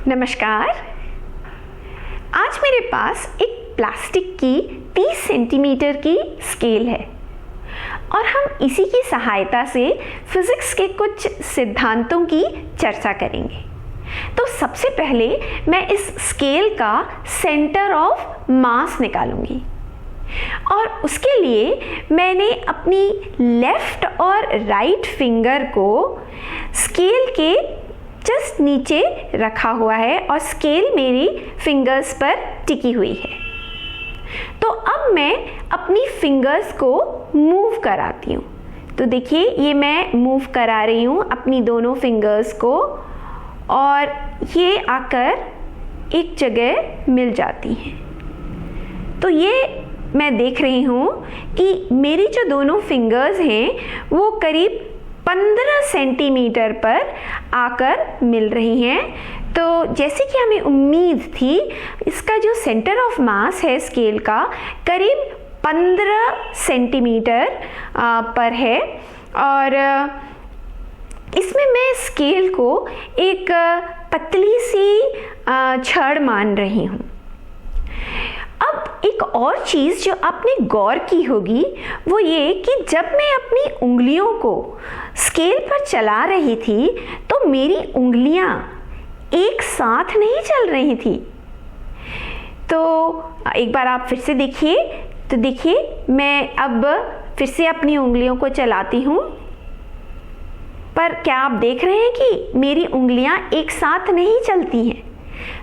नमस्कार। आज मेरे पास एक प्लास्टिक की 30 सेंटीमीटर की स्केल है और हम इसी की सहायता से फिजिक्स के कुछ सिद्धांतों की चर्चा करेंगे। तो सबसे पहले मैं इस स्केल का सेंटर ऑफ मास निकालूंगी और उसके लिए मैंने अपनी लेफ्ट और राइट फिंगर को स्केल के जस्ट नीचे रखा हुआ है और स्केल मेरी फिंगर्स पर टिकी हुई है। तो अब मैं अपनी फिंगर्स को मूव कराती हूँ। तो देखिए ये मैं मूव करा रही हूँ अपनी दोनों फिंगर्स को और ये आकर एक जगह मिल जाती हैं। तो ये मैं देख रही हूँ कि मेरी जो दोनों फिंगर्स हैं वो करीब 15 सेंटीमीटर पर आकर मिल रही हैं। तो जैसे कि हमें उम्मीद थी, इसका जो सेंटर ऑफ मास है स्केल का करीब 15 सेंटीमीटर पर है और इसमें मैं स्केल को एक पतली सी छड़ मान रही हूँ। अब एक और चीज़ जो आपने गौर की होगी वो ये कि जब मैं अपनी उंगलियों को स्केल पर चला रही थी तो मेरी उंगलियां एक साथ नहीं चल रही थी। तो एक बार आप फिर से देखिए। तो देखिए मैं अब फिर से अपनी उंगलियों को चलाती हूँ, पर क्या आप देख रहे हैं कि मेरी उंगलियां एक साथ नहीं चलती हैं।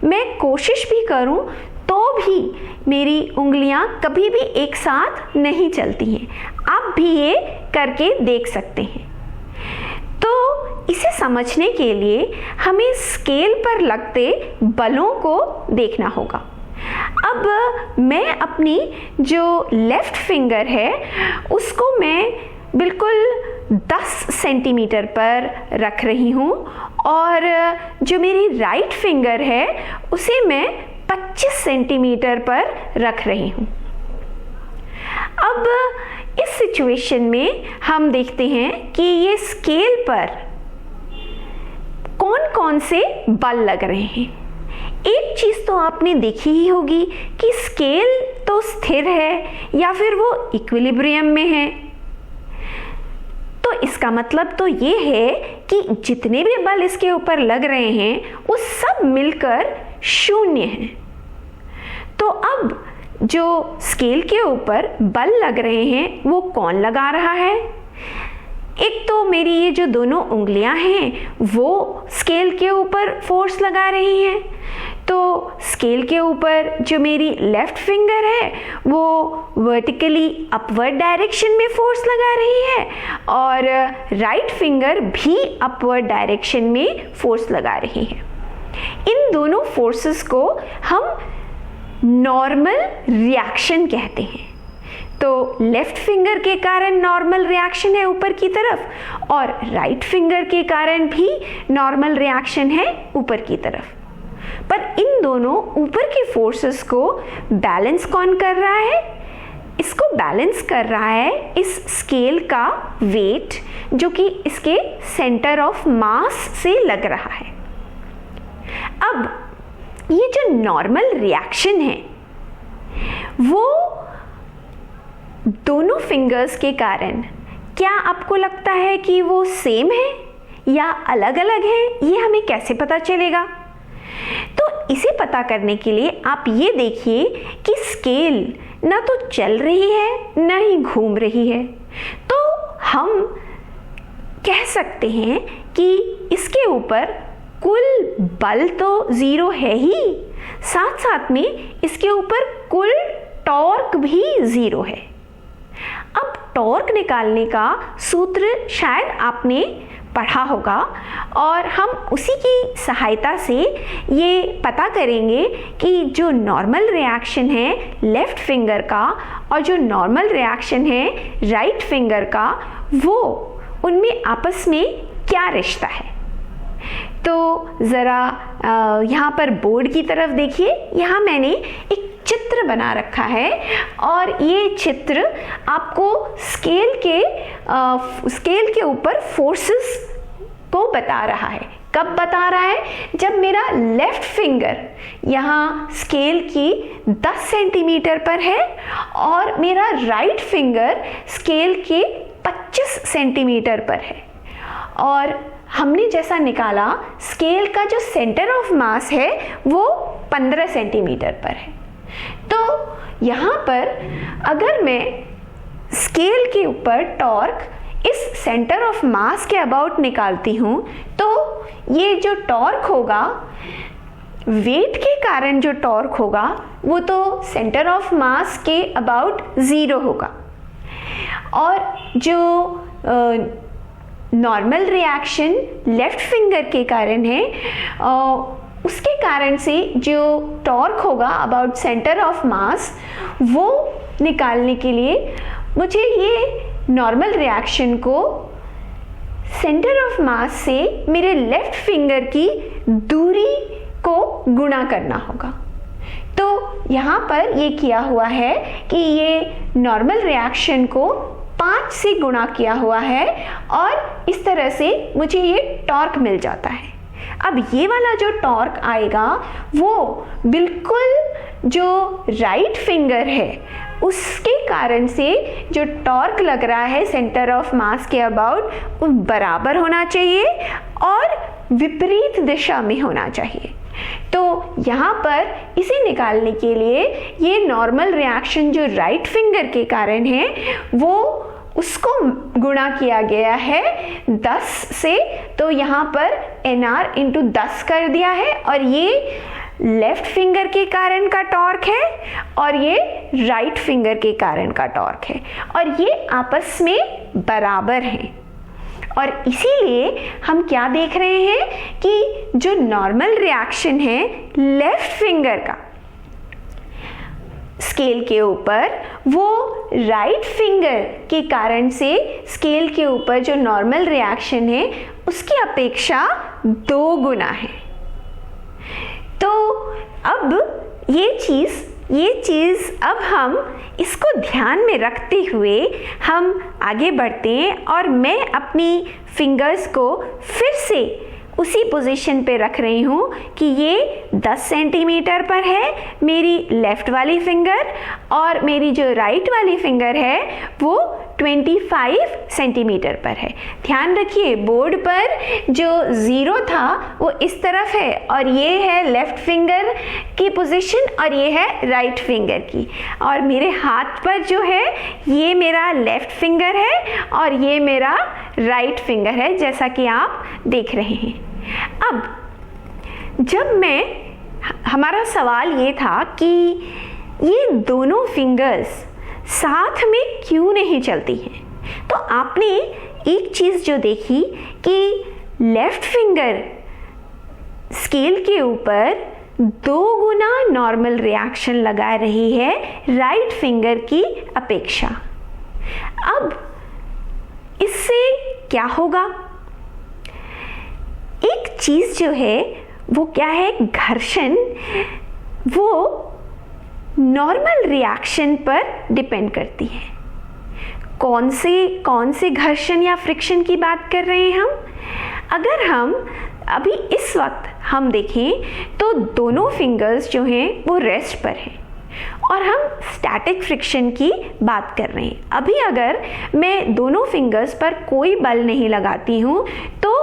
मैं कोशिश भी करूँ तो भी मेरी उंगलियां कभी भी एक साथ नहीं चलती हैं। आप भी ये करके देख सकते हैं। तो इसे समझने के लिए हमें स्केल पर लगते बलों को देखना होगा। अब मैं अपनी जो लेफ्ट फिंगर है उसको मैं बिल्कुल 10 सेंटीमीटर पर रख रही हूँ और जो मेरी राइट फिंगर है उसे मैं 25 सेंटीमीटर पर रख रही हूँ। अब इस सिचुएशन में हम देखते हैं कि ये स्केल पर कौन कौन से बल लग रहे हैं। एक चीज़ तो आपने देखी ही होगी कि स्केल तो स्थिर है या फिर वो इक्विलिब्रियम में है। तो इसका मतलब तो ये है कि जितने भी बल इसके ऊपर लग रहे हैं वो सब मिलकर शून्य हैं। तो अब जो स्केल के ऊपर बल लग रहे हैं वो कौन लगा रहा है? एक तो मेरी ये जो दोनों उंगलियां हैं वो स्केल के ऊपर फोर्स लगा रही हैं। तो स्केल के ऊपर जो मेरी लेफ्ट फिंगर है वो वर्टिकली अपवर्ड डायरेक्शन में फोर्स लगा रही है और राइट फिंगर भी अपवर्ड डायरेक्शन में फोर्स लगा रही है। इन दोनों फोर्सेस को हम नॉर्मल रिएक्शन कहते हैं। तो लेफ्ट फिंगर के कारण नॉर्मल रिएक्शन है ऊपर की तरफ और राइट फिंगर के कारण भी नॉर्मल रिएक्शन है ऊपर की तरफ। पर इन दोनों ऊपर की फोर्सेस को बैलेंस कौन कर रहा है? इसको बैलेंस कर रहा है इस स्केल का वेट जो कि इसके सेंटर ऑफ मास से लग रहा है। अब ये जो नॉर्मल रिएक्शन है वो दोनों फिंगर्स के कारण, क्या आपको लगता है कि वो सेम है या अलग अलग है? ये हमें कैसे पता चलेगा? तो इसे पता करने के लिए आप ये देखिए कि स्केल ना तो चल रही है ना ही घूम रही है। तो हम कह सकते हैं कि इसके ऊपर कुल बल तो जीरो है ही, साथ साथ में इसके ऊपर कुल टॉर्क भी जीरो है। अब टॉर्क निकालने का सूत्र शायद आपने पढ़ा होगा और हम उसी की सहायता से ये पता करेंगे कि जो नॉर्मल रिएक्शन है लेफ्ट फिंगर का और जो नॉर्मल रिएक्शन है राइट फिंगर का वो उनमें आपस में क्या रिश्ता है। तो ज़रा यहाँ पर बोर्ड की तरफ देखिए। यहाँ मैंने एक चित्र बना रखा है और ये चित्र आपको स्केल के ऊपर फोर्सेस को बता रहा है कब बता रहा है? जब मेरा लेफ्ट फिंगर यहाँ स्केल की 10 सेंटीमीटर पर है और मेरा राइट फिंगर स्केल के 25 सेंटीमीटर पर है। और हमने जैसा निकाला, स्केल का जो सेंटर ऑफ मास है वो 15 सेंटीमीटर पर है। तो यहाँ पर अगर मैं स्केल के ऊपर टॉर्क इस सेंटर ऑफ मास के अबाउट निकालती हूँ, तो ये जो टॉर्क होगा, वेट के कारण जो टॉर्क होगा वो तो सेंटर ऑफ मास के अबाउट 0 होगा। और जो नॉर्मल रिएक्शन लेफ्ट फिंगर के कारण है, उसके कारण से जो टॉर्क होगा अबाउट सेंटर ऑफ मास, वो निकालने के लिए मुझे ये नॉर्मल रिएक्शन को सेंटर ऑफ मास से मेरे लेफ्ट फिंगर की दूरी को गुणा करना होगा। तो यहाँ पर ये किया हुआ है कि ये नॉर्मल रिएक्शन को 5 से गुणा किया हुआ है और इस तरह से मुझे ये टॉर्क मिल जाता है। अब ये वाला जो टॉर्क आएगा वो बिल्कुल जो राइट फिंगर है उसके कारण से जो टॉर्क लग रहा है सेंटर ऑफ मास के अबाउट, वो बराबर होना चाहिए और विपरीत दिशा में होना चाहिए। तो यहाँ पर इसे निकालने के लिए ये नॉर्मल रिएक्शन जो राइट फिंगर के कारण है वो उसको गुणा किया गया है 10 से। तो यहाँ पर NR इंटू 10 कर दिया है और ये लेफ्ट फिंगर के कारण का टॉर्क है और ये राइट फिंगर के कारण का टॉर्क है और ये आपस में बराबर हैं। और इसीलिए हम क्या देख रहे हैं कि जो नॉर्मल रिएक्शन है लेफ्ट फिंगर का स्केल के ऊपर, वो राइट फिंगर के कारण से स्केल के ऊपर जो नॉर्मल रिएक्शन है उसकी अपेक्षा 2 गुना है। तो अब ये चीज़ अब हम इसको ध्यान में रखते हुए हम आगे बढ़ते हैं और मैं अपनी फिंगर्स को फिर से उसी पोजीशन पे रख रही हूँ कि ये 10 सेंटीमीटर पर है मेरी लेफ्ट वाली फिंगर और मेरी जो राइट वाली फिंगर है वो 25 सेंटीमीटर पर है। ध्यान रखिए बोर्ड पर जो 0 था वो इस तरफ है और ये है लेफ्ट फिंगर की पोजीशन और ये है राइट फिंगर की, और मेरे हाथ पर जो है ये मेरा लेफ्ट फिंगर है और ये मेरा राइट फिंगर है, जैसा कि आप देख रहे हैं। अब जब हमारा सवाल ये था कि ये दोनों फिंगर्स साथ में क्यों नहीं चलती हैं, तो आपने एक चीज़ जो देखी कि लेफ्ट फिंगर स्केल के ऊपर 2 गुना नॉर्मल रिएक्शन लगा रही है राइट फिंगर की अपेक्षा। अब इससे क्या होगा? एक चीज़ जो है वो क्या है, घर्षण, वो नॉर्मल रिएक्शन पर डिपेंड करती है। कौन से घर्षण या फ्रिक्शन की बात कर रहे हैं हम? अगर हम अभी इस वक्त हम देखें तो दोनों फिंगर्स जो हैं वो रेस्ट पर हैं और हम स्टैटिक फ्रिक्शन की बात कर रहे हैं। अभी अगर मैं दोनों फिंगर्स पर कोई बल नहीं लगाती हूँ तो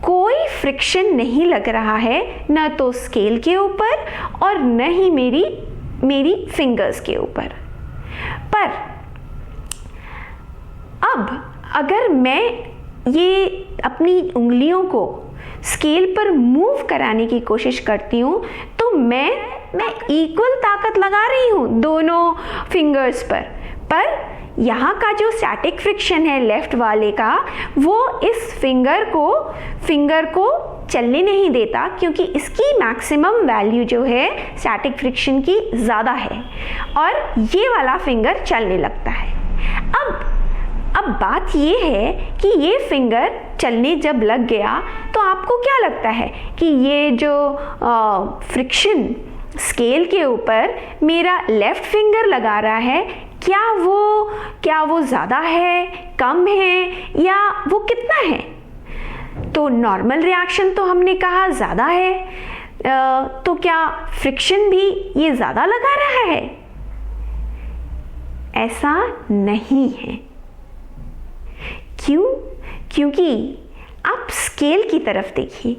कोई फ्रिक्शन नहीं लग रहा है, न तो स्केल के ऊपर और न ही मेरी फिंगर्स के ऊपर। पर अब अगर मैं ये अपनी उंगलियों को स्केल पर मूव कराने की कोशिश करती हूँ तो मैं इक्वल ताकत लगा रही हूँ दोनों फिंगर्स पर यहाँ का जो स्टैटिक फ्रिक्शन है लेफ्ट वाले का, वो इस फिंगर को चलने नहीं देता, क्योंकि इसकी मैक्सिमम वैल्यू जो है स्टैटिक फ्रिक्शन की ज़्यादा है और ये वाला फिंगर चलने लगता है। अब बात ये है कि ये फिंगर चलने जब लग गया तो आपको क्या लगता है कि ये जो फ्रिक्शन स्केल के ऊपर मेरा लेफ्ट फिंगर लगा रहा है, क्या वो ज़्यादा है, कम है, या वो कितना है? तो नॉर्मल रिएक्शन तो हमने कहा ज़्यादा है, तो क्या फ्रिक्शन भी ये ज़्यादा लगा रहा है? ऐसा नहीं है। क्यों? क्योंकि आप स्केल की तरफ देखिए,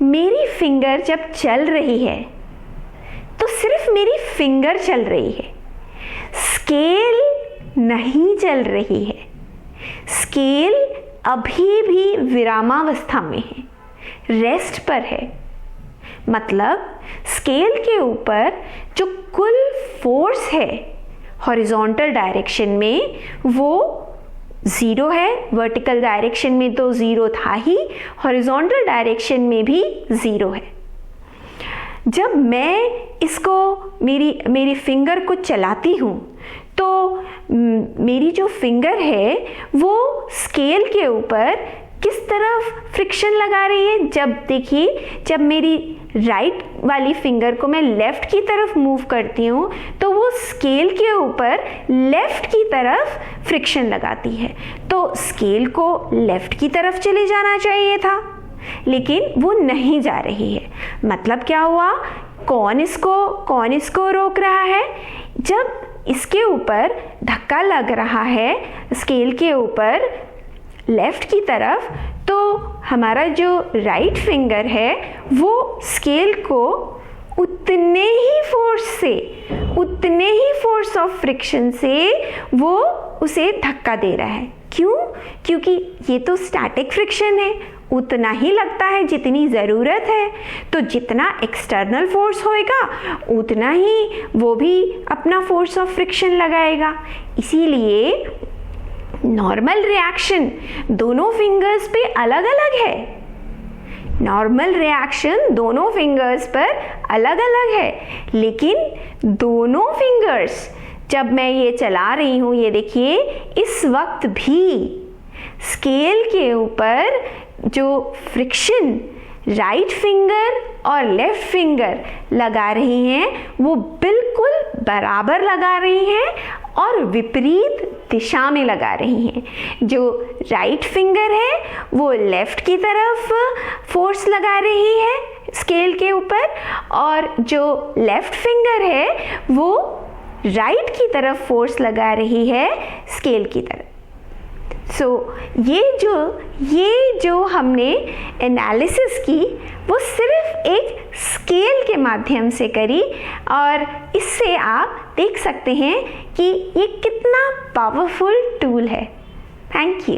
मेरी फिंगर जब चल रही है तो सिर्फ मेरी फिंगर चल रही है, स्केल नहीं चल रही है। स्केल अभी भी विरामावस्था में है, रेस्ट पर है। मतलब स्केल के ऊपर जो कुल फोर्स है हॉरिजॉन्टल डायरेक्शन में वो 0 है, वर्टिकल डायरेक्शन में तो 0 था ही, हॉरिजॉन्टल डायरेक्शन में भी 0 है। जब मैं इसको मेरी फिंगर को चलाती हूँ तो मेरी जो फिंगर है वो स्केल के ऊपर किस तरफ फ्रिक्शन लगा रही है? जब देखिए, जब मेरी राइट वाली फिंगर को मैं लेफ्ट की तरफ मूव करती हूँ तो वो स्केल के ऊपर लेफ्ट की तरफ फ्रिक्शन लगाती है। तो स्केल को लेफ्ट की तरफ चले जाना चाहिए था, लेकिन वो नहीं जा रही है। मतलब क्या हुआ? कौन इसको रोक रहा है? जब इसके ऊपर धक्का लग रहा है स्केल के ऊपर लेफ्ट की तरफ, तो हमारा जो राइट फिंगर है वो स्केल को उतने ही फोर्स ऑफ फ्रिक्शन से वो उसे धक्का दे रहा है। क्यों? क्योंकि ये तो स्टैटिक फ्रिक्शन है, उतना ही लगता है जितनी ज़रूरत है। तो जितना एक्सटर्नल फोर्स होएगा उतना ही वो भी अपना फोर्स ऑफ फ्रिक्शन लगाएगा। इसीलिए नॉर्मल रिएक्शन दोनों फिंगर्स पे अलग अलग है। नॉर्मल रिएक्शन दोनों फिंगर्स पर अलग अलग है, लेकिन दोनों फिंगर्स जब मैं ये चला रही हूँ, ये देखिए, इस वक्त भी स्केल के ऊपर जो फ्रिक्शन राइट फिंगर और लेफ्ट फिंगर लगा रही हैं वो बिल्कुल बराबर लगा रही हैं और विपरीत दिशा में लगा रही हैं। जो राइट फिंगर है वो लेफ्ट की तरफ फोर्स लगा रही है स्केल के ऊपर, और जो लेफ्ट फिंगर है वो राइट की तरफ फोर्स लगा रही है स्केल की तरफ। ये जो हमने एनालिसिस की वो सिर्फ एक स्केल के माध्यम से करी, और इससे आप देख सकते हैं कि ये कितना पावरफुल टूल है। Thank you.